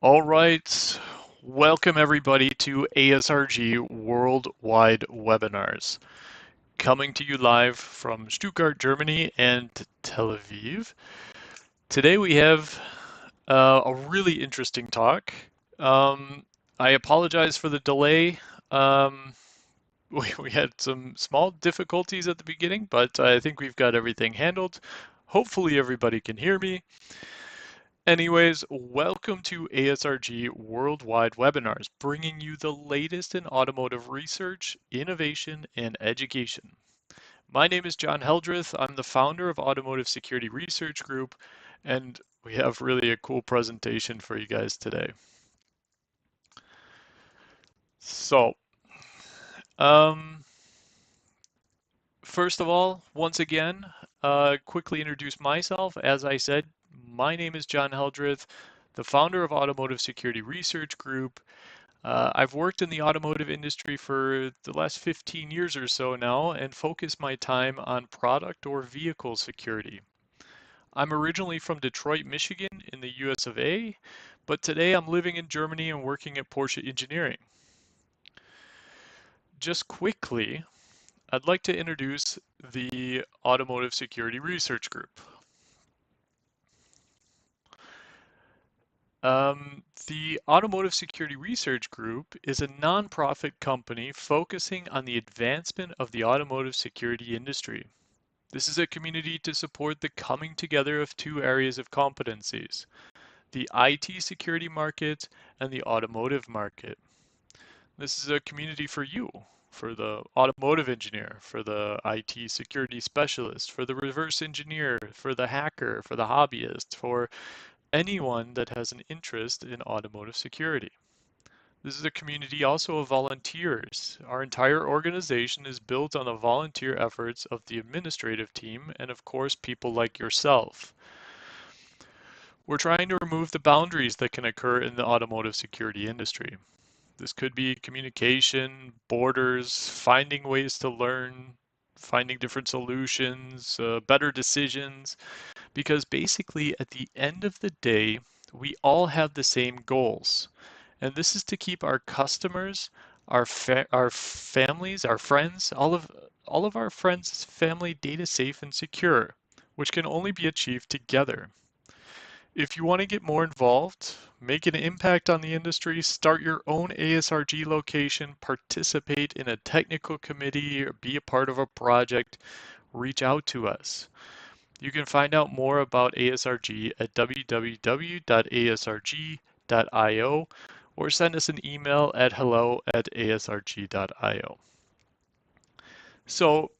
All right, welcome everybody to ASRG Worldwide Webinars, coming to you live from Stuttgart, Germany and Tel Aviv. Today we have a really interesting talk. Um, I apologize for the delay. Um, we had some small difficulties at the beginning, but I think we've got everything handled. Hopefully everybody can hear me. Anyways, welcome to ASRG Worldwide Webinars, bringing you the latest in automotive research, innovation, and education. My name is John Heldreth. I'm the founder of Automotive Security Research Group, and we have really a cool presentation for you guys today. So, um, first of all, once again, quickly introduce myself. As I said, my name is John Heldreth, the founder of Automotive Security Research Group. I've worked in the automotive industry for the last 15 years or so now and focus my time on product or vehicle security. I'm originally from Detroit, Michigan in the US of A, but today I'm living in Germany and working at Porsche Engineering. Just quickly, I'd like to introduce the Automotive Security Research Group. The Automotive Security Research Group is a nonprofit company focusing on the advancement of the automotive security industry. This is a community to support the coming together of two areas of competencies, the IT security market and the automotive market. This is a community for you, for the automotive engineer, for the IT security specialist, for the reverse engineer, for the hacker, for the hobbyist, for anyone that has an interest in automotive security. This is a community also of volunteers. Our entire organization is built on the volunteer efforts of the administrative team and of course people like yourself. We're trying to remove the boundaries that can occur in the automotive security industry. This could be communication, borders, finding ways to learn, finding different solutions, better decisions, because basically at the end of the day, we all have the same goals. And this is to keep our customers, our families, our friends, all of our friends' family data safe and secure, which can only be achieved together. If you want to get more involved, make an impact on the industry, start your own ASRG location, participate in a technical committee, or be a part of a project, reach out to us. You can find out more about ASRG at www.asrg.io or send us an email at hello@asrg.io. So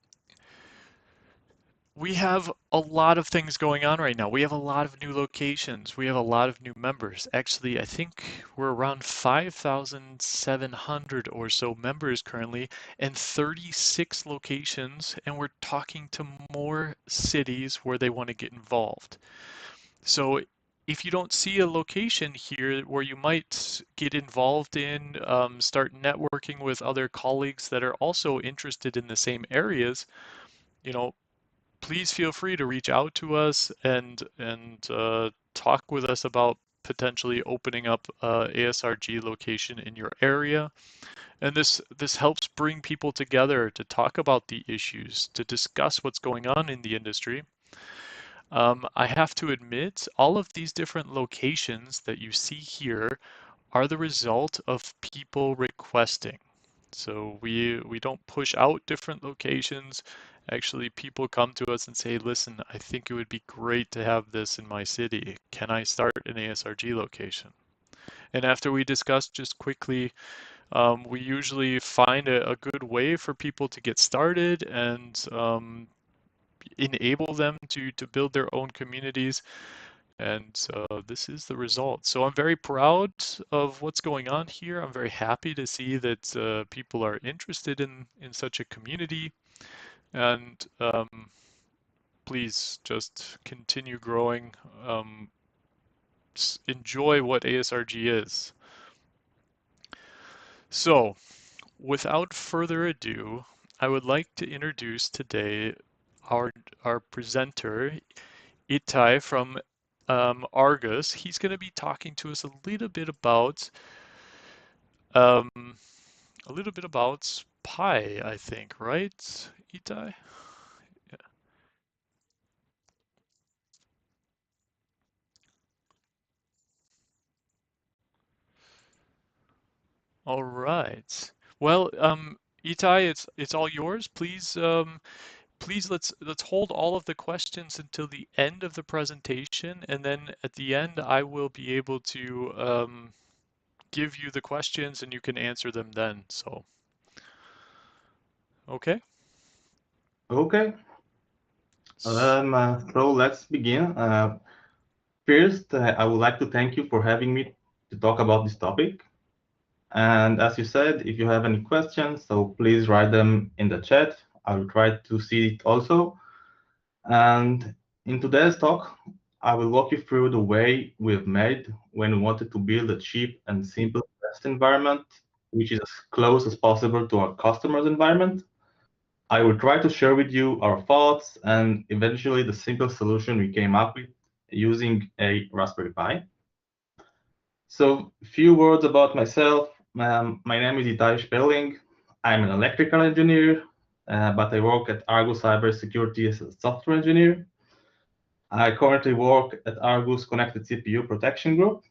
we have a lot of things going on right now. We have a lot of new locations. We have a lot of new members. Actually, I think we're around 5,700 or so members currently and 36 locations, and we're talking to more cities where they want to get involved. So if you don't see a location here where you might get involved in, start networking with other colleagues that are also interested in the same areas, you know, please feel free to reach out to us and talk with us about potentially opening up a ASRG location in your area. And this helps bring people together to talk about the issues, to discuss what's going on in the industry. I have to admit, all of these different locations that you see here are the result of people requesting. So we don't push out different locations. Actually, people come to us and say, listen, I think it would be great to have this in my city. Can I start an ASRG location? And after we discuss just quickly, we usually find a good way for people to get started and enable them to build their own communities. And this is the result. So I'm very proud of what's going on here. I'm very happy to see that people are interested in such a community. And please just continue growing. Enjoy what ASRG is. So without further ado, I would like to introduce today our, our presenter, Itay from Argus. He's going to be talking to us um, a little bit about Pi, I think, right, Itai? Yeah. All right. Well, Itai, it's all yours. Please let's hold all of the questions until the end of the presentation, and then at the end I will be able to give you the questions and you can answer them then. So, okay. Okay, S- so let's begin. First, I would like to thank you for having me to talk about this topic. And as you said, if you have any questions, so please write them in the chat. I will try to see it also. And in today's talk, I will walk you through the way we've made when we wanted to build a cheap and simple test environment, which is as close as possible to our customer's environment. I will try to share with you our thoughts and eventually the simple solution we came up with using a Raspberry Pi. So, few words about myself. My name is Itay Sperling. I'm an electrical engineer, but I work at Argus Cybersecurity as a software engineer. I currently work at Argus Connected CPU Protection Group.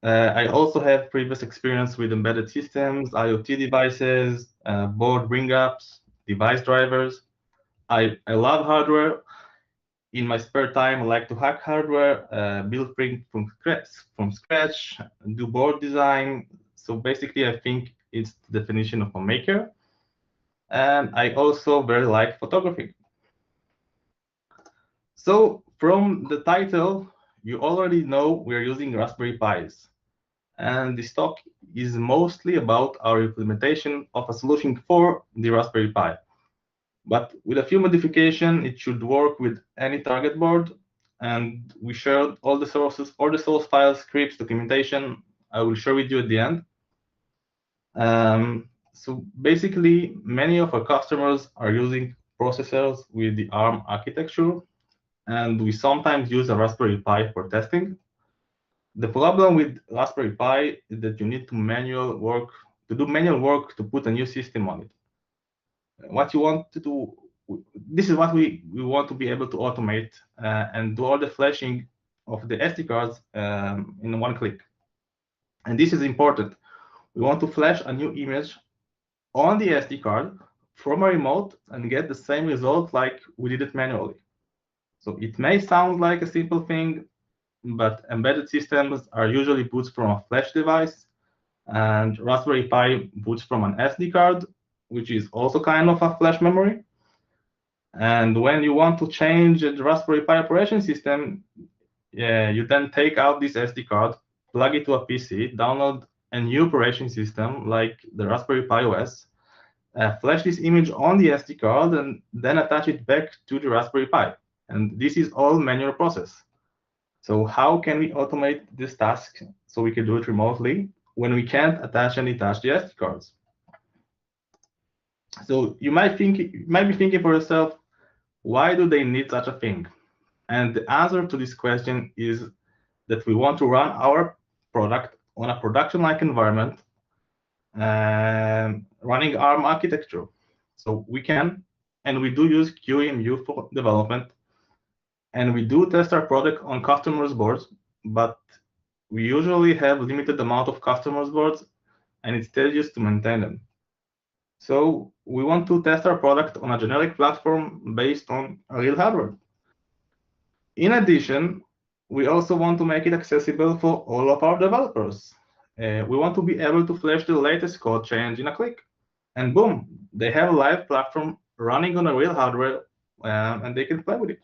I also have previous experience with embedded systems, IoT devices, board bring-ups, device drivers. I love hardware. In my spare time, I like to hack hardware, build things from scratch, do board design. So basically, I think it's the definition of a maker. And I also very like photography. So from the title, you already know we're using Raspberry Pis. And this talk is mostly about our implementation of a solution for the Raspberry Pi. But with a few modification, it should work with any target board. And we shared all the sources, all the source files, scripts, documentation. I will share with you at the end. So basically, many of our customers are using processors with the ARM architecture, and we sometimes use a Raspberry Pi for testing. The problem with Raspberry Pi is that you need to do manual work to put a new system on it. What you want to do, this is what we want to be able to automate and do all the flashing of the SD cards in one click. And this is important. We want to flash a new image on the SD card from a remote and get the same result like we did it manually. So it may sound like a simple thing, but embedded systems are usually boots from a flash device, and Raspberry Pi boots from an SD card, which is also kind of a flash memory. And when you want to change the Raspberry Pi operation system, you then take out this SD card, plug it to a PC, download a new operation system like the Raspberry Pi OS, flash this image on the SD card, and then attach it back to the Raspberry Pi. And this is all manual process. So how can we automate this task so we can do it remotely when we can't attach and detach the SD cards? So you might be thinking for yourself, why do they need such a thing? And the answer to this question is that we want to run our product on a production-like environment running ARM architecture. So we can, and we do use QEMU for development, and we do test our product on customers' boards, but we usually have limited amount of customers' boards, and it's tedious to maintain them. So we want to test our product on a generic platform based on real hardware. In addition, we also want to make it accessible for all of our developers. We want to be able to flash the latest code change in a click. And boom, they have a live platform running on a real hardware, and they can play with it.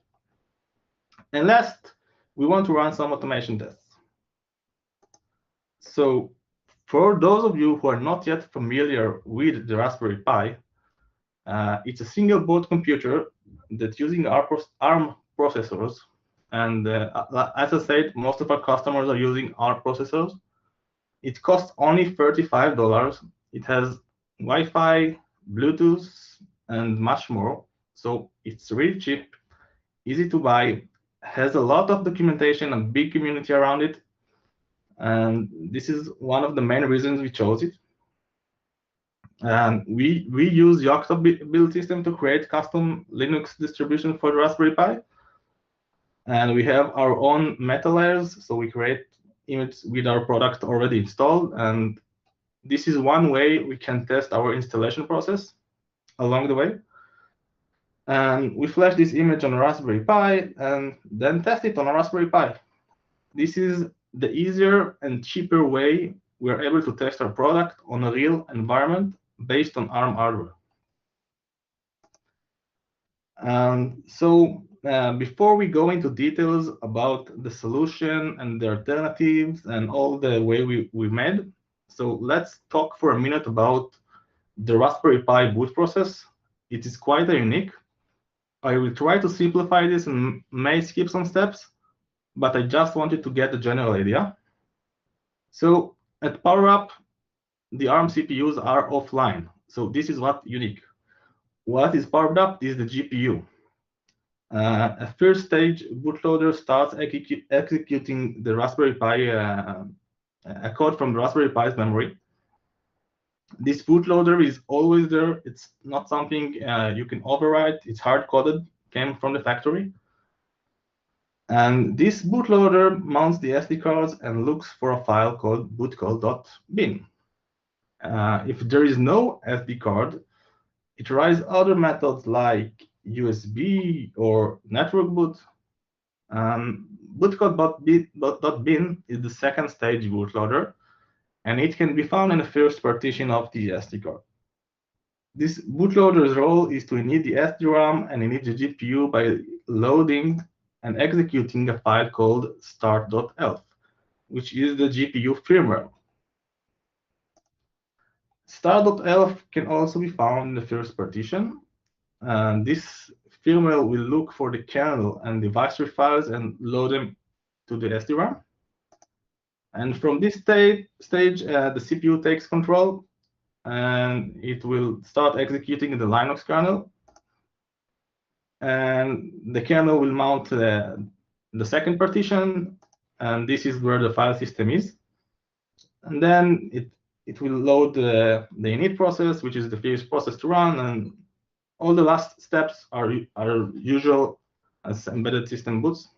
And last, we want to run some automation tests. So for those of you who are not yet familiar with the Raspberry Pi, it's a single board computer that's using ARM processors. And as I said, most of our customers are using ARM processors. It costs only $35. It has Wi-Fi, Bluetooth, and much more. So it's really cheap, easy to buy, has a lot of documentation and big community around it, and this is one of the main reasons we chose it. And we use Yocto build system to create custom Linux distribution for the Raspberry Pi, and we have our own meta layers, so we create images with our product already installed, and this is one way we can test our installation process along the way. And we flash this image on a Raspberry Pi and then test it on a Raspberry Pi. This is the easier and cheaper way we're able to test our product on a real environment based on ARM hardware. Before we go into details about the solution and the alternatives and all the way we made, so let's talk for a minute about the Raspberry Pi boot process. It is quite unique. I will try to simplify this and may skip some steps, but I just wanted to get the general idea. So at PowerUp, the ARM CPUs are offline. So this is what's unique. What is powered up is the GPU. A first stage bootloader starts executing the Raspberry Pi, a code from the Raspberry Pi's memory. This bootloader is always there. It's not something you can overwrite. It's hard-coded, came from the factory. And this bootloader mounts the SD cards and looks for a file called bootcall.bin. If there is no SD card, it tries other methods like USB or network boot. Bootcall.bin is the second stage bootloader, and it can be found in the first partition of the SD card. This bootloader's role is to init the SDRAM and init the GPU by loading and executing a file called start.elf, which is the GPU firmware. Start.elf can also be found in the first partition, and this firmware will look for the kernel and device files and load them to the SDRAM. And from this stage, the CPU takes control, and it will start executing the Linux kernel. And the kernel will mount the second partition, and this is where the file system is. And then it will load the init process, which is the first process to run, and all the last steps are usual as embedded system boots.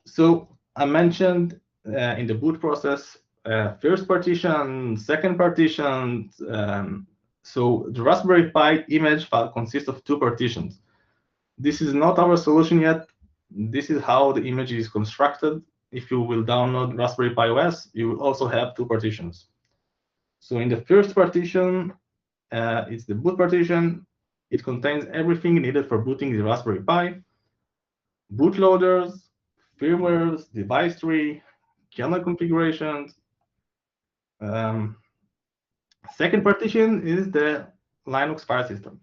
So I mentioned in the boot process, first partition, second partition. So the Raspberry Pi image file consists of two partitions. This is not our solution yet. This is how the image is constructed. If you will download Raspberry Pi OS, you will also have two partitions. So in the first partition, it's the boot partition. It contains everything needed for booting the Raspberry Pi: bootloaders, firmwares, device tree, kernel configurations. Second partition is the Linux file system.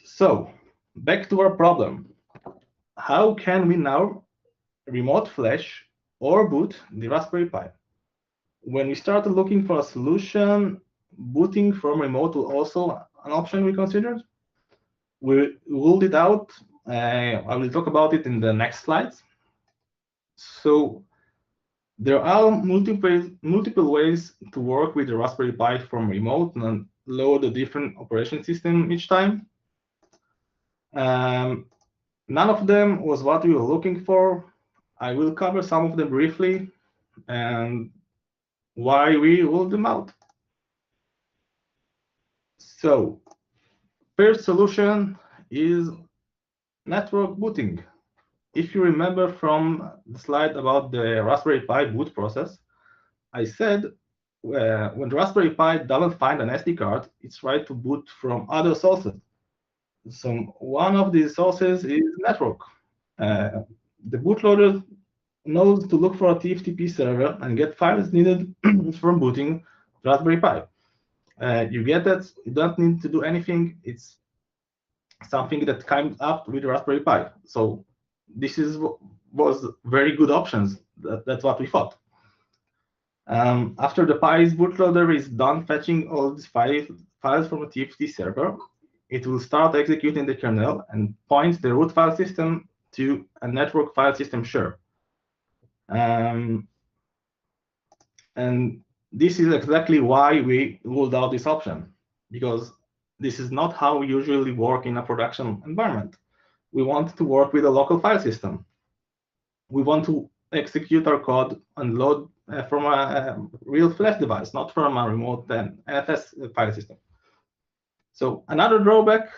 So back to our problem. How can we now remote flash or boot the Raspberry Pi? When we started looking for a solution, booting from remote was also an option we considered. We ruled it out. I will talk about it in the next slides. So there are multiple ways to work with the Raspberry Pi from remote and load a different operation system each time. None of them was what we were looking for. I will cover some of them briefly and why we ruled them out. So first solution is network booting. If you remember from the slide about the Raspberry Pi boot process, I said when the Raspberry Pi doesn't find an SD card, it's tries to boot from other sources. So one of these sources is network. The bootloader knows to look for a TFTP server and get files needed from booting Raspberry Pi. You get that, you don't need to do anything. It's something that comes up with Raspberry Pi. So this was very good options. That's what we thought. After the Pi's bootloader is done fetching all these files from a TFT server, it will start executing the kernel and point the root file system to a network file system share. And this is exactly why we ruled out this option, because this is not how we usually work in a production environment. We want to work with a local file system. We want to execute our code and load from a real flash device, not from a remote NFS file system. So another drawback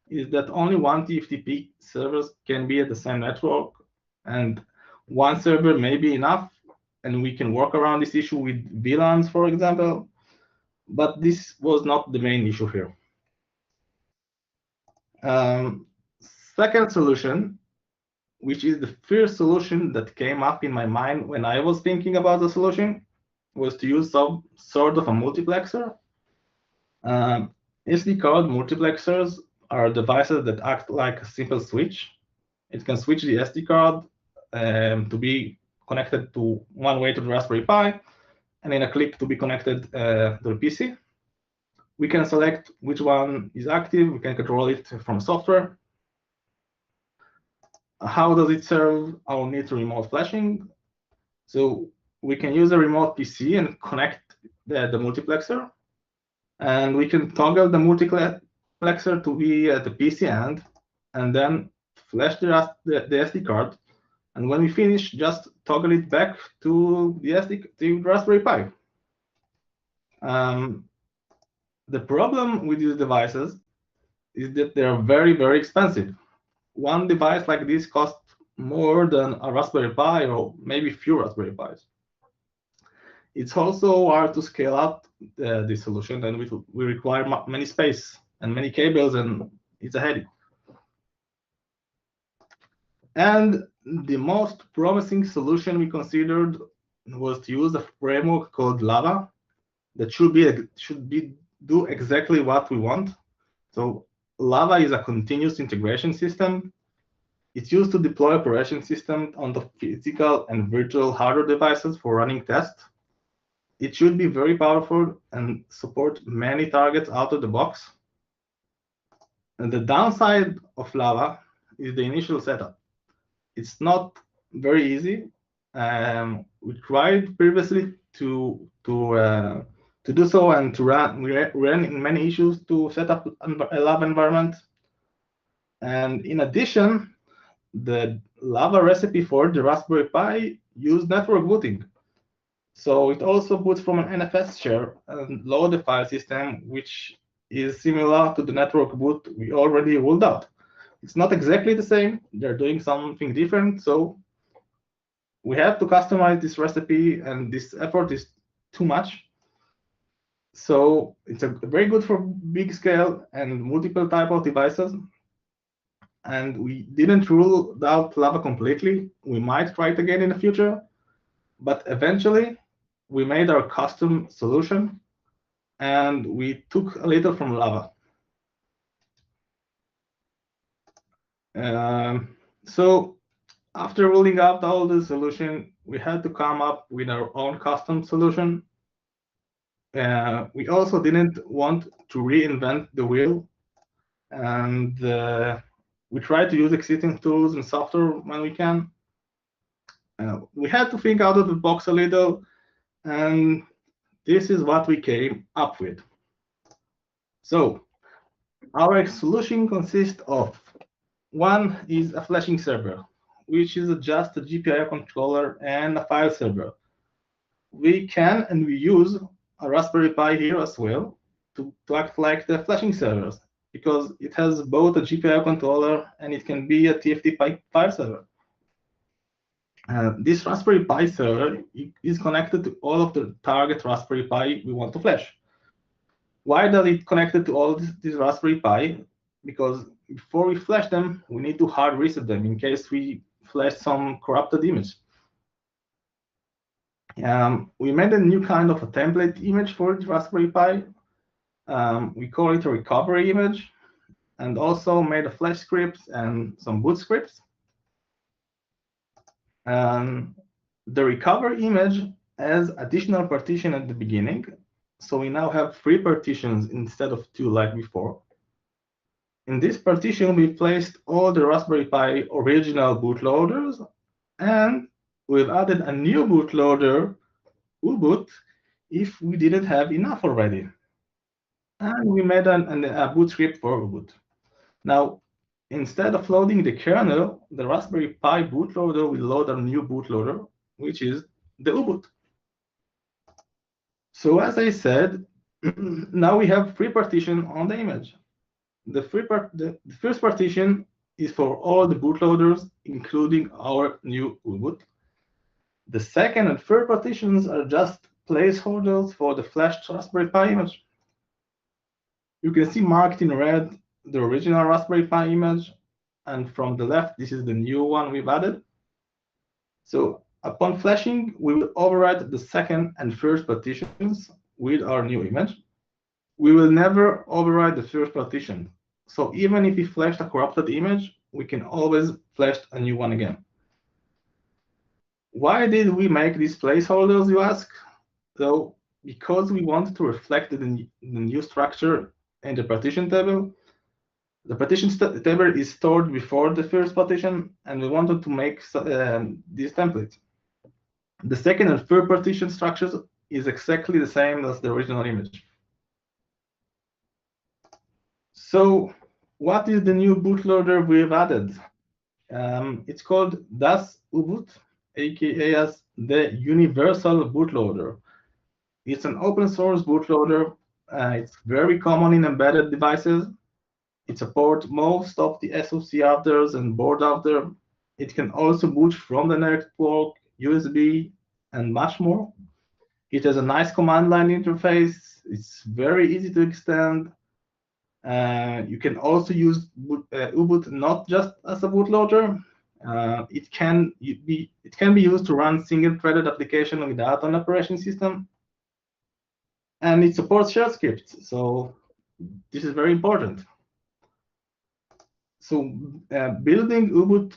is that only one TFTP servers can be at the same network, and one server may be enough, and we can work around this issue with VLANs, for example, but this was not the main issue here. Second solution, which is the first solution that came up in my mind when I was thinking about the solution, was to use some sort of a multiplexer. SD card multiplexers are devices that act like a simple switch. It can switch the SD card to be connected to one way to the Raspberry Pi, and in a click to be connected to the PC. We can select which one is active. We can control it from software. How does it serve our need to remote flashing? So we can use a remote PC and connect the multiplexer, and we can toggle the multiplexer to be at the PC end, and then flash the SD card. And when we finish, just toggle it back to the Raspberry Pi. The problem with these devices is that they are very, very expensive. One device like this costs more than a Raspberry Pi or maybe few Raspberry Pis. It's also hard to scale up this solution, and we require many space and many cables, and it's a headache. And the most promising solution we considered was to use a framework called Lava that should do exactly what we want. So Lava is a continuous integration system. It's used to deploy operation systems on the physical and virtual hardware devices for running tests. It should be very powerful and support many targets out of the box. And the downside of Lava is the initial setup. It's not very easy. We tried previously to do so and to run. We ran in many issues to set up a Lava environment. And in addition, the Lava recipe for the Raspberry Pi used network booting. So it also boots from an NFS share and load the file system, which is similar to the network boot we already ruled out. It's not exactly the same. They're doing something different. So we have to customize this recipe, and this effort is too much. So it's very good for big scale and multiple type of devices. And we didn't rule out Lava completely. We might try it again in the future. But eventually, we made our custom solution, and we took a little from Lava. So after ruling out all the solution, we had to come up with our own custom solution. We also didn't want to reinvent the wheel, and we tried to use existing tools and software when we can. We had to think out of the box a little, and this is what we came up with. So our solution consists of: one is a flashing server, which is just a GPIO controller and a file server. We can and we use a Raspberry Pi here as well to act like the flashing servers, because it has both a GPIO controller and it can be a TFTP file server. This Raspberry Pi server is connected to all of the target Raspberry Pi we want to flash. Why does it connected to all this Raspberry Pi? Because before we flash them, we need to hard reset them in case we flash some corrupted image. We made a new kind of a template image for the Raspberry Pi. We call it a recovery image, and also made a flash scripts and some boot scripts. The recovery image has additional partition at the beginning. So we now have 3 partitions instead of 2 like before. In this partition, we placed all the Raspberry Pi original bootloaders, and we've added a new bootloader, uboot, if we didn't have enough already. And we made a boot script for uboot. Now, instead of loading the kernel, the Raspberry Pi bootloader will load a new bootloader, which is the uboot. So as I said, now we have three partitions on the image. The first partition is for all the bootloaders, including our new uboot. The second and third partitions are just placeholders for the flashed Raspberry Pi image. You can see marked in red the original Raspberry Pi image, and from the left, this is the new one we've added. So upon flashing, we will override the second and third partitions with our new image. We will never override the first partition. So even if we flashed a corrupted image, we can always flash a new one again. Why did we make these placeholders, you ask? So because we wanted to reflect the new structure in the partition table. The partition table is stored before the first partition, and we wanted to make this template. The second and third partition structures is exactly the same as the original image. So what is the new bootloader we've added? It's called Das Uboot, aka as the Universal Bootloader. It's an open source bootloader. It's very common in embedded devices. It supports most of the SoC adapters and board adapter. It can also boot from the network, USB, and much more. It has a nice command line interface. It's very easy to extend. You can also use uboot not just as a bootloader. It can be used to run single-threaded application without an operation system, and it supports shell scripts. So this is very important. So building uboot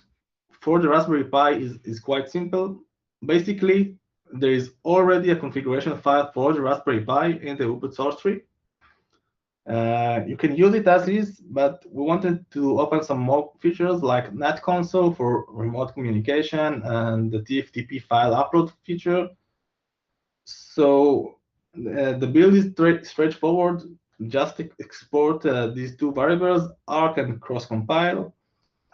for the Raspberry Pi is quite simple. Basically, there is already a configuration file for the Raspberry Pi in the uboot source tree. You can use it as is, but we wanted to open some more features like Net Console for remote communication and the TFTP file upload feature. So the build is straightforward. Just export these two variables, arc and cross-compile.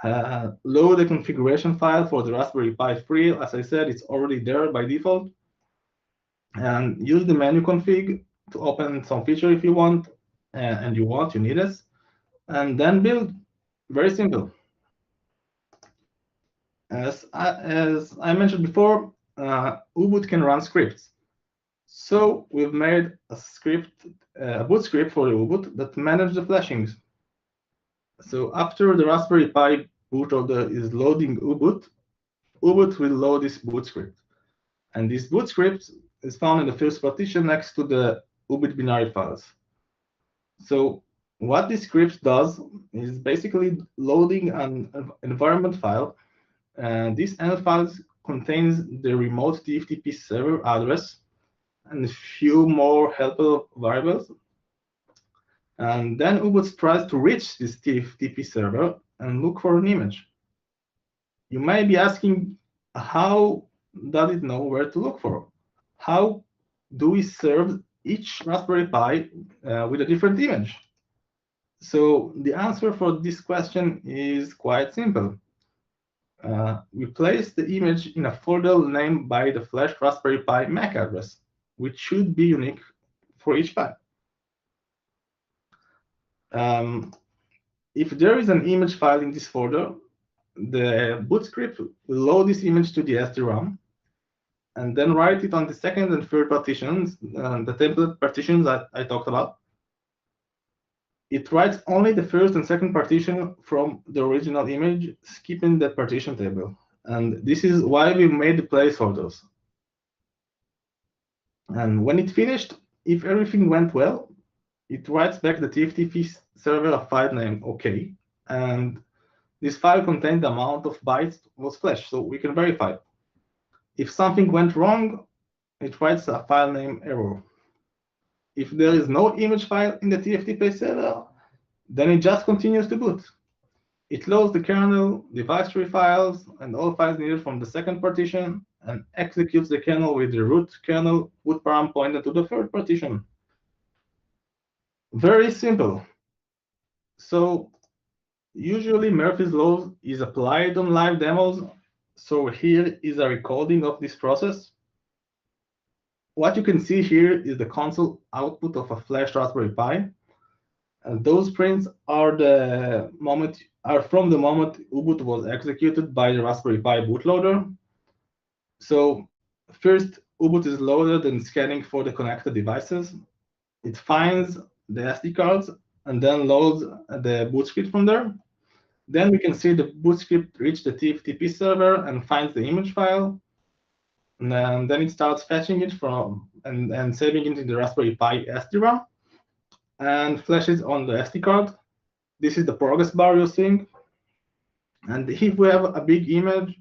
Load the configuration file for the Raspberry Pi 3. As I said, it's already there by default. And use the menu config to open some feature if you want, and you need it. And then build. Very simple. As I mentioned before, uboot can run scripts. So we've made a script, a boot script for the uboot that manages the flashings. So after the Raspberry Pi bootloader is loading uboot, uboot will load this boot script. And this boot script is found in the first partition next to the uboot binary files. So what this script does is basically loading an environment file. And this env file contains the remote TFTP server address and a few more helpful variables. And then uboot tries to reach this TFTP server and look for an image. You may be asking, how does it know where to look for? How do we serve each Raspberry Pi with a different image? So the answer for this question is quite simple. We place the image in a folder named by the flashed Raspberry Pi MAC address, which should be unique for each file. If there is an image file in this folder, the boot script will load this image to the SD-ROM and then write it on the second and third partitions, the template partitions that I talked about. It writes only the first and second partition from the original image, skipping the partition table. And this is why we made the placeholders. And when it finished, if everything went well, it writes back the TFTP server a file named OK. And this file contained the amount of bytes was flashed, so we can verify. If something went wrong, it writes a file named error. If there is no image file in the TFTP server, Then it just continues to boot. It loads the kernel, device tree files, and all files needed from the second partition, and executes the kernel with the root kernel boot param pointed to the third partition. Very simple. So usually Murphy's Law is applied on live demos. So here is a recording of this process. What you can see here is the console output of a flash Raspberry Pi. And those prints are from the moment Ubuntu was executed by the Raspberry Pi bootloader. So first, Ubuntu is loaded and scanning for the connected devices. It finds the SD cards and then loads the boot script from there. Then we can see the boot script reach the TFTP server and finds the image file. And then it starts fetching it from and saving it in the Raspberry Pi SD-RAM and flashes on the SD card. This is the progress bar you're seeing. And if we have a big image,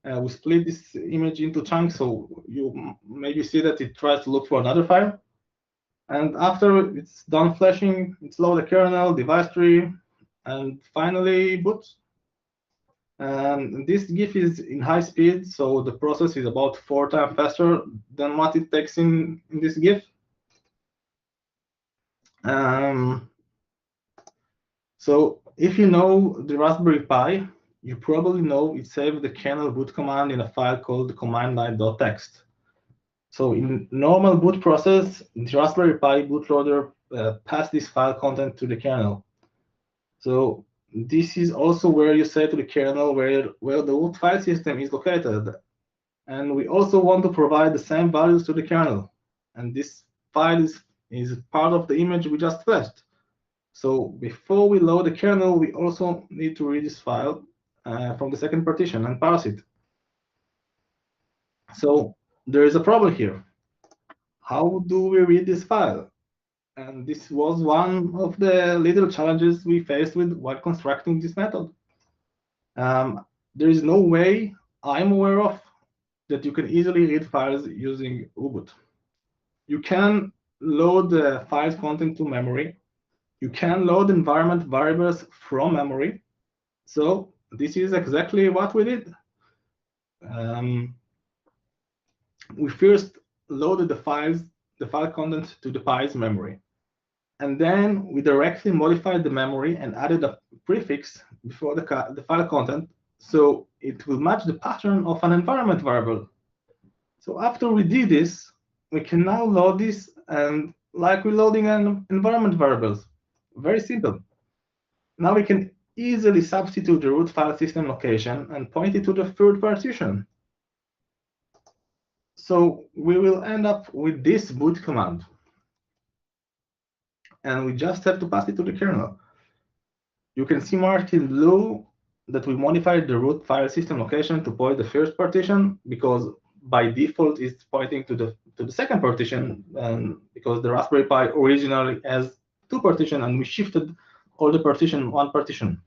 we split this image into chunks, so you maybe see that it tries to look for another file. And after it's done flashing, it's load the kernel, device tree, and finally boots. And this GIF is in high speed, so the process is about 4 times faster than what it takes in this GIF. So if you know the Raspberry Pi, you probably know it saved the kernel boot command in a file called command-line.txt. So in normal boot process, the Raspberry Pi bootloader passed this file content to the kernel. So this is also where you say to the kernel where the root file system is located. And we also want to provide the same values to the kernel. And this file is part of the image we just flashed. So before we load the kernel, we also need to read this file from the second partition and parse it. So there is a problem here. How do we read this file? And this was one of the little challenges we faced with while constructing this method. There is no way I'm aware of that you can easily read files using Ubuntu. You can load the file's content to memory. You can load environment variables from memory. So this is exactly what we did. We first loaded the file content to the Pi's memory. And then we directly modified the memory and added a prefix before the file content, so it will match the pattern of an environment variable. So after we did this, we can now load this and like we're loading an environment variables. Very simple. Now we can easily substitute the root file system location and point it to the third partition. So we will end up with this boot command. And we just have to pass it to the kernel. You can see marked in blue that we modified the root file system location to point the first partition because by default it's pointing to the second partition, and because the Raspberry Pi originally has 2 partitions and we shifted all the partition 1 partition.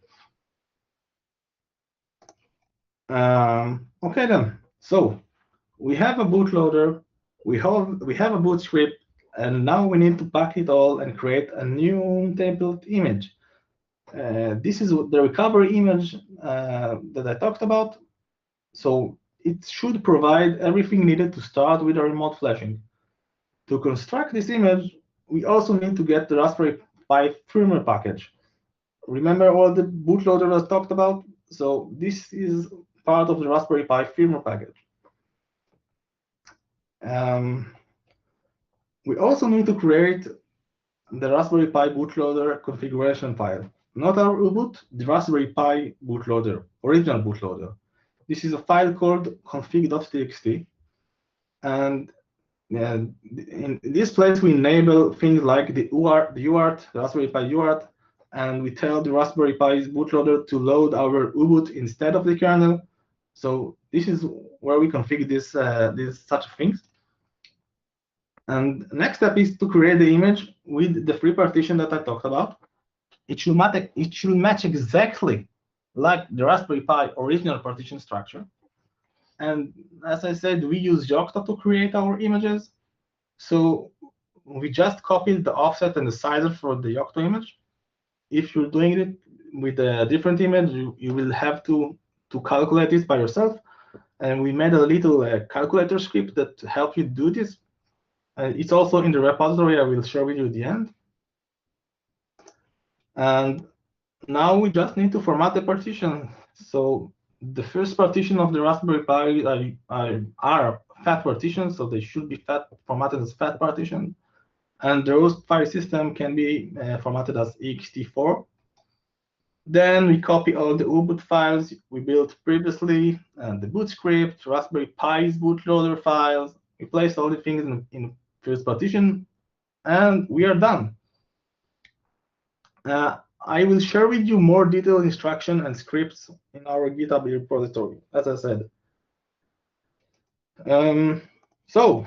Okay then, so we have a bootloader, we have a boot script, and now we need to pack it all and create a new template image. This is the recovery image that I talked about. So it should provide everything needed to start with a remote flashing. To construct this image, we also need to get the Raspberry Pi firmware package. Remember all the bootloader I talked about? So this is part of the Raspberry Pi firmware package. We also need to create the Raspberry Pi bootloader configuration file. Not our Ubuntu, the Raspberry Pi bootloader, original bootloader. This is a file called config.txt. And in this place, we enable things like the UART, the Raspberry Pi UART, and we tell the Raspberry Pi's bootloader to load our Ubuntu instead of the kernel. So this is where we configure these such things. And next step is to create the image with the 3 partition that I talked about. It should match exactly like the Raspberry Pi original partition structure. And as I said, we use Yocto to create our images. So we just copied the offset and the sizer for the Yocto image. if you're doing it with a different image, you will have to calculate this by yourself. And we made a little calculator script that help you do this. It's also in the repository. I will share with you at the end. And now we just need to format the partition. So the first partition of the Raspberry Pi are fat partitions, so they should be formatted as fat partition. And the host file system can be formatted as ext4. Then we copy all the U-boot files we built previously, and the boot script, Raspberry Pi's bootloader files. We place all the things in first partition, and we are done. I will share with you more detailed instruction and scripts in our GitHub repository, as I said. So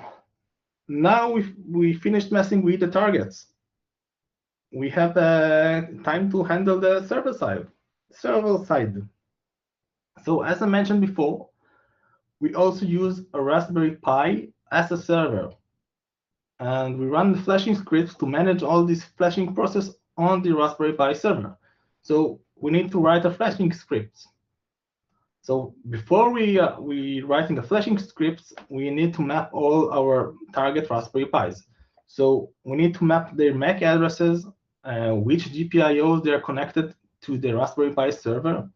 now we finished messing with the targets. We have time to handle the server side. So as I mentioned before, we also use a Raspberry Pi as a server. And we run the flashing scripts to manage all this flashing process on the Raspberry Pi server. So we need to write a flashing script. So before we writing the flashing scripts, we need to map all our target Raspberry Pis. So we need to map their MAC addresses, which GPIOs they are connected to the Raspberry Pi server,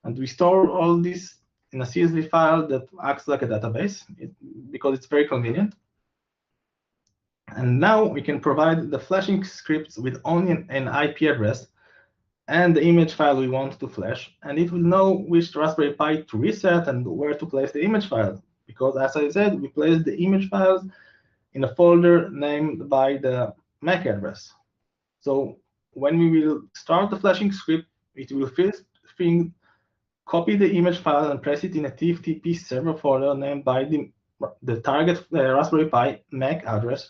and we store all this in a CSV file that acts like a database because it's very convenient. And now we can provide the flashing scripts with only an IP address and the image file we want to flash, and it will know which Raspberry Pi to reset and where to place the image file. Because as I said, we place the image files in a folder named by the MAC address. So when we will start the flashing script, it will first copy the image file and place it in a TFTP server folder named by the target Raspberry Pi MAC address.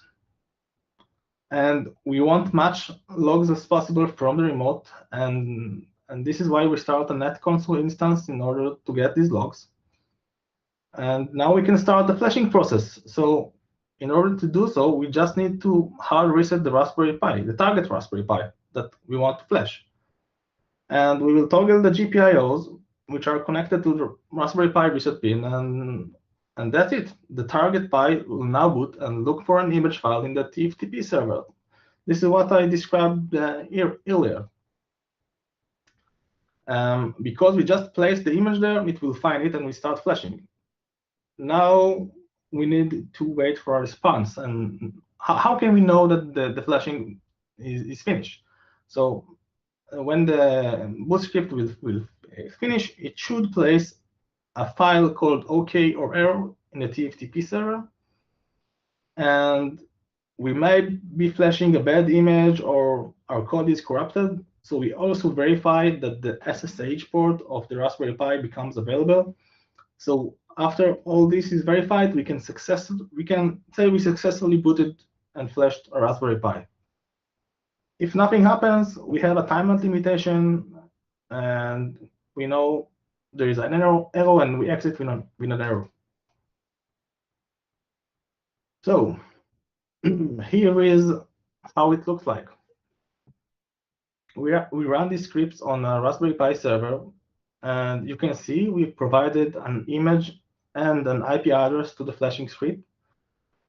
And we want much logs as possible from the remote, and this is why we start a net console instance in order to get these logs. And now we can start the flashing process. So in order to do so, we just need to hard reset the Raspberry Pi, the target Raspberry Pi that we want to flash. And we will toggle the GPIOs, which are connected to the Raspberry Pi reset pin, and that's it. The target Pi will now boot and look for an image file in the TFTP server. This is what I described earlier. Because we just placed the image there, it will find it and we start flashing. Now we need to wait for a response. And how can we know that the flashing is finished? So when the boot script will finish, it should place a file called OK or error in the TFTP server. And we may be flashing a bad image or our code is corrupted. So we also verify that the SSH port of the Raspberry Pi becomes available. So after all this is verified, we can say we successfully booted and flashed a Raspberry Pi. If nothing happens, we have a time limitation, and we know there is an error, and we exit with an error. So here is how it looks like. We run these scripts on a Raspberry Pi server, and you can see we provided an image and an IP address to the flashing script.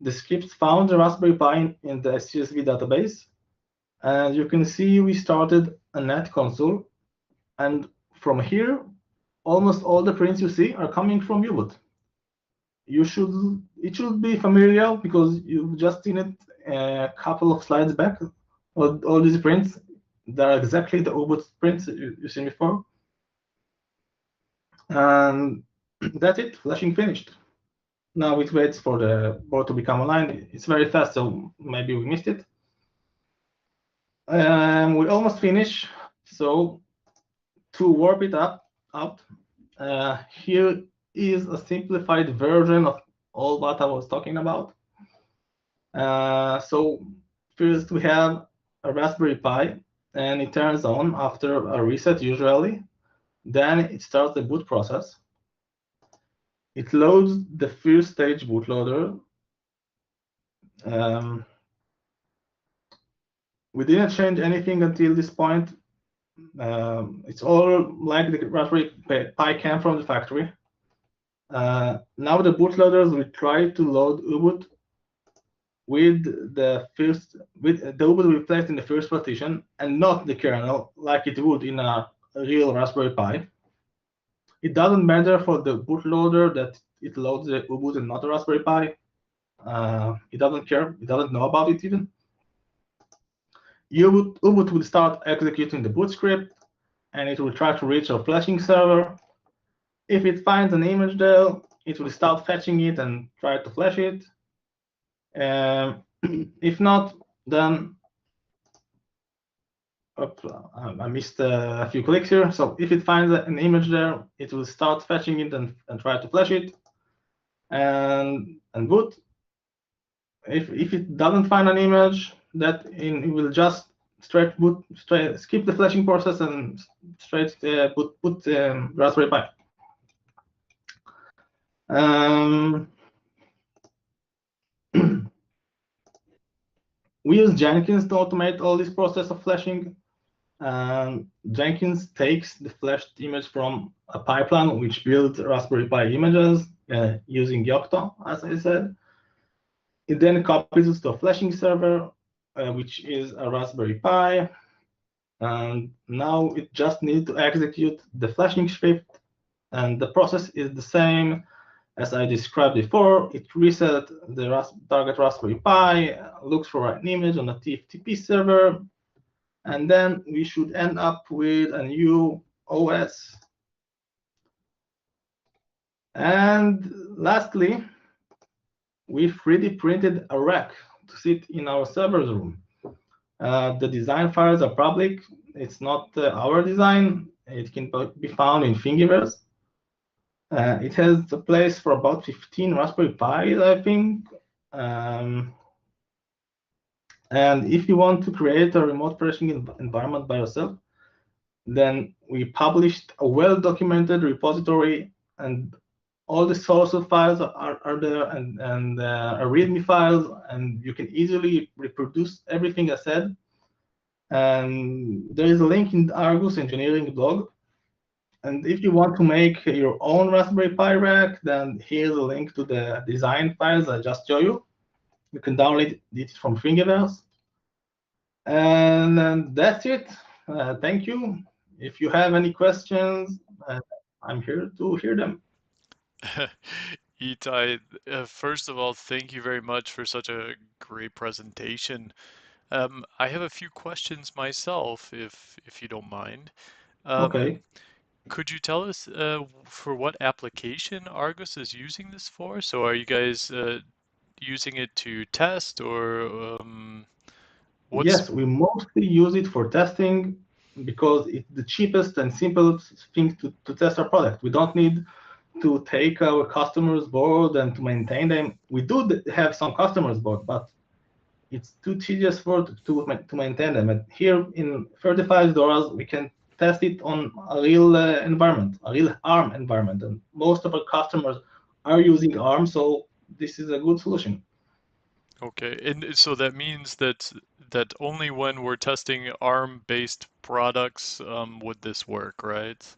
The scripts found the Raspberry Pi in the CSV database, and you can see we started a net console, and from here, almost all the prints you see are coming from U-boot. It should be familiar because you've just seen it a couple of slides back. All these prints, they're exactly the U-boot prints you've seen before. And that's it, flashing finished. Now it waits for the board to become online. It's very fast, so maybe we missed it. We almost finished. So to warp it out, here is a simplified version of all what I was talking about. So first we have a Raspberry Pi, and it turns on after a reset usually. Then it starts the boot process. It loads the first stage bootloader. We didn't change anything until this point. It's all like the Raspberry Pi came from the factory. Now the bootloaders will try to load Ubuntu with the Ubuntu will be placed in the first partition and not the kernel like it would in a real Raspberry Pi. It doesn't matter for the bootloader that it loads the Ubuntu and not the Raspberry Pi. It doesn't care. It doesn't know about it even. Ubuntu will start executing the boot script, and it will try to reach a flashing server. If it finds an image there, it will start fetching it and try to flash it. If not, then I missed a few clicks here. So if it finds an image there, it will start fetching it and try to flash it and boot. If it doesn't find an image, it will just skip the flashing process and straight put Raspberry Pi. Um, we use Jenkins to automate all this process of flashing. Jenkins takes the flashed image from a pipeline which builds Raspberry Pi images using Yocto, as I said. It then copies it to a flashing server, which is a Raspberry Pi. And now it just needs to execute the flashing script, and the process is the same as I described before. It resets the target Raspberry Pi, looks for an image on the TFTP server, and then we should end up with a new OS. And lastly, we 3D printed a rack to sit in our server's room. The design files are public. It's not our design. It can be found in Thingiverse. It has a place for about 15 Raspberry Pis, I think. And if you want to create a remote flashing environment by yourself, then we published a well-documented repository, and all the source files are there, and README files, and you can easily reproduce everything I said. And there is a link in the Argus engineering blog. And if you want to make your own Raspberry Pi rack, then here's a link to the design files I just showed you. You can download it from Thingiverse. And that's it. Thank you. If you have any questions, I'm here to hear them. Itai, first of all, thank you very much for such a great presentation. I have a few questions myself, if you don't mind. Okay. Could you tell us for what application Argus is using this for? So are you guys using it to test or what's Yes, we mostly use it for testing because it's the cheapest and simplest thing to test our product. We don't need to take our customers' board and to maintain them. We do have some customers' board, but it's too tedious to maintain them. And here in $35, we can test it on a real environment, a real ARM environment. And most of our customers are using ARM, so this is a good solution. okay? And so that means that only when we're testing ARM-based products would this work, right?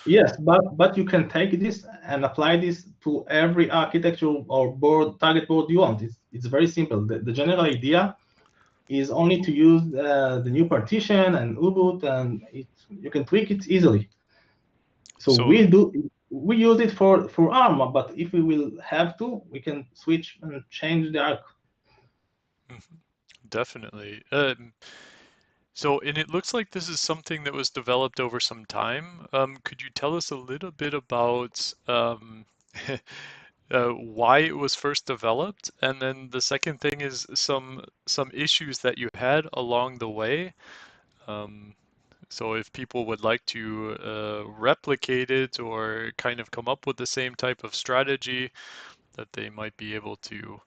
Yes, but you can take this and apply this to every architecture or target board you want. It's very simple. The general idea is only to use the new partition and Ubuntu, and you can tweak it easily. So So we use it for ARM, but if we will have to, we can switch and change the arc. definitely. So, and it looks like this is something that was developed over some time. Could you tell us a little bit about why it was first developed? And then the second thing is some issues that you had along the way. Um, so if people would like to replicate it or kind of come up with the same type of strategy that they might be able to.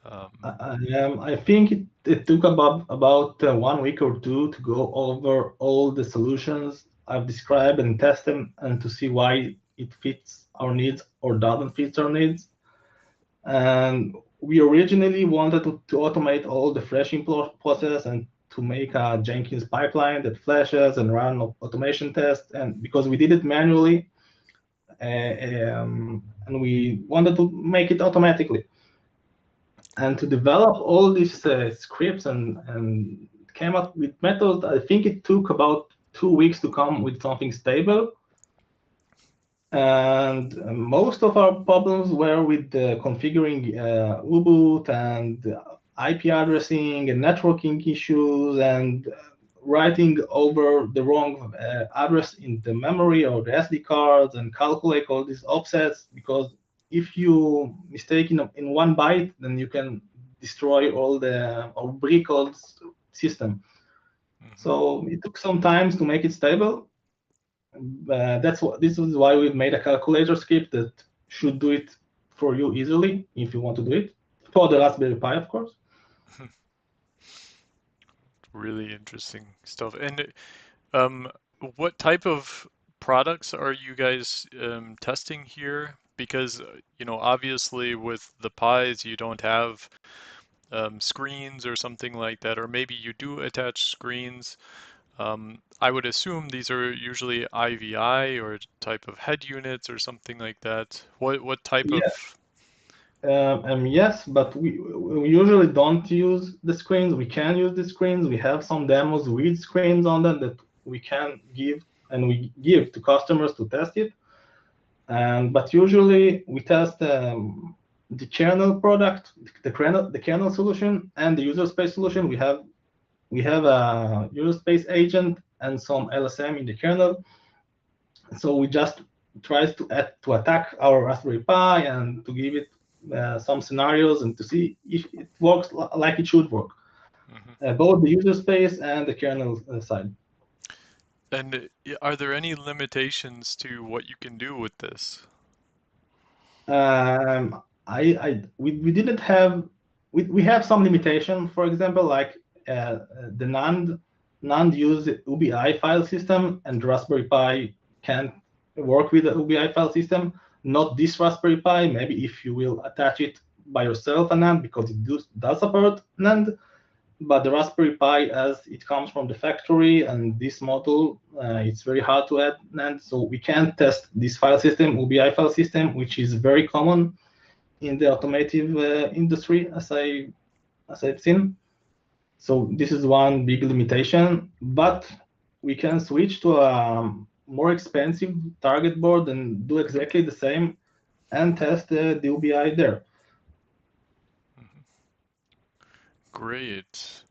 Um, I think it took about 1 week or two to go over all the solutions I've described and test them and to see why it fits our needs or doesn't fit our needs. And we originally wanted to automate all the flashing process and to make a Jenkins pipeline that flashes and run automation tests, and because we did it manually, and we wanted to make it automatically. And to develop all these scripts and came up with methods, I think it took about 2 weeks to come with something stable. And most of our problems were with configuring U-boot and IP addressing and networking issues and writing over the wrong address in the memory or the SD cards and calculate all these offsets, because if you mistake in 1 byte, then you can destroy all the or break all the system. So it took some time to make it stable. This is why we made a calculator script that should do it for you easily if you want to do it for the Raspberry Pi, of course. Really interesting stuff. And what type of products are you guys testing here? Because, obviously with the Pis, you don't have screens or something like that, or maybe you do attach screens. I would assume these are usually IVI or type of head units or something like that. What type Yeah, of... yes, but we usually don't use the screens. We can use the screens. We have some demos with screens on them that we can give, and we give to customers to test it. But usually we test the kernel product, the kernel solution, and the user space solution. We have a user space agent and some LSM in the kernel. So we just try to attack our Raspberry Pi and to give it some scenarios and to see if it works like it should work, both the user space and the kernel side. And are there any limitations to what you can do with this? We didn't have we have some limitation. For example, like the NAND use UBI file system, and Raspberry Pi can't work with the UBI file system. Not this Raspberry Pi. Maybe if you will attach it by yourself a NAND, because it does support NAND. But the Raspberry Pi, as it comes from the factory, and this model, it's very hard to add NAND. So we can't test this file system, UBI file system, which is very common in the automotive industry, as I've seen. So this is one big limitation. But we can switch to a more expensive target board and do exactly the same and test the UBI there. Great.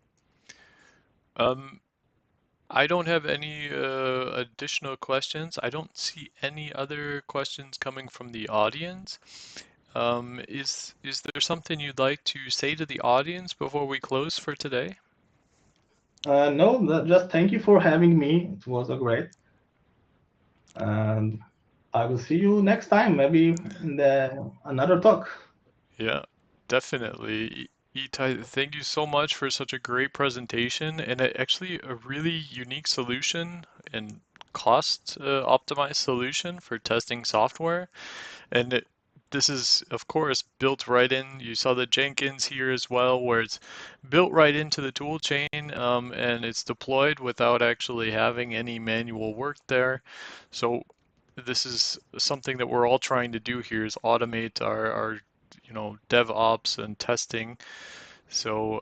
I don't have any additional questions. I don't see any other questions coming from the audience. Is there something you'd like to say to the audience before we close for today? No, just thank you for having me. It was a great. And I will see you next time, maybe in another talk. Yeah, definitely. Itay, thank you so much for such a great presentation and actually a really unique solution and cost optimized solution for testing software. And this is, of course, built right in. You saw the Jenkins here as well, where it's built right into the tool chain, and it's deployed without actually having any manual work there. So this is something that we're all trying to do here, is automate our DevOps and testing. So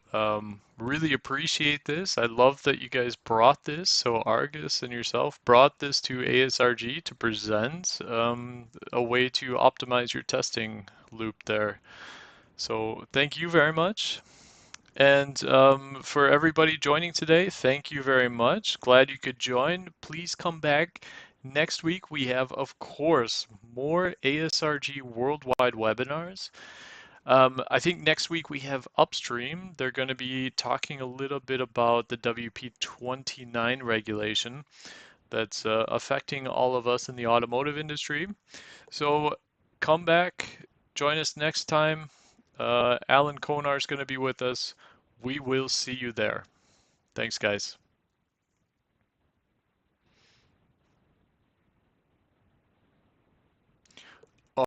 really appreciate this. I love that you guys brought this. So Argus and yourself brought this to ASRG to present a way to optimize your testing loop there. So thank you very much. And for everybody joining today, thank you very much. Glad you could join. Please come back. Next week, we have, of course, more ASRG worldwide webinars. I think next week we have Upstream. They're going to be talking a little bit about the WP29 regulation that's affecting all of us in the automotive industry. So come back, join us next time. Alan Konar is going to be with us. We will see you there. Thanks, guys.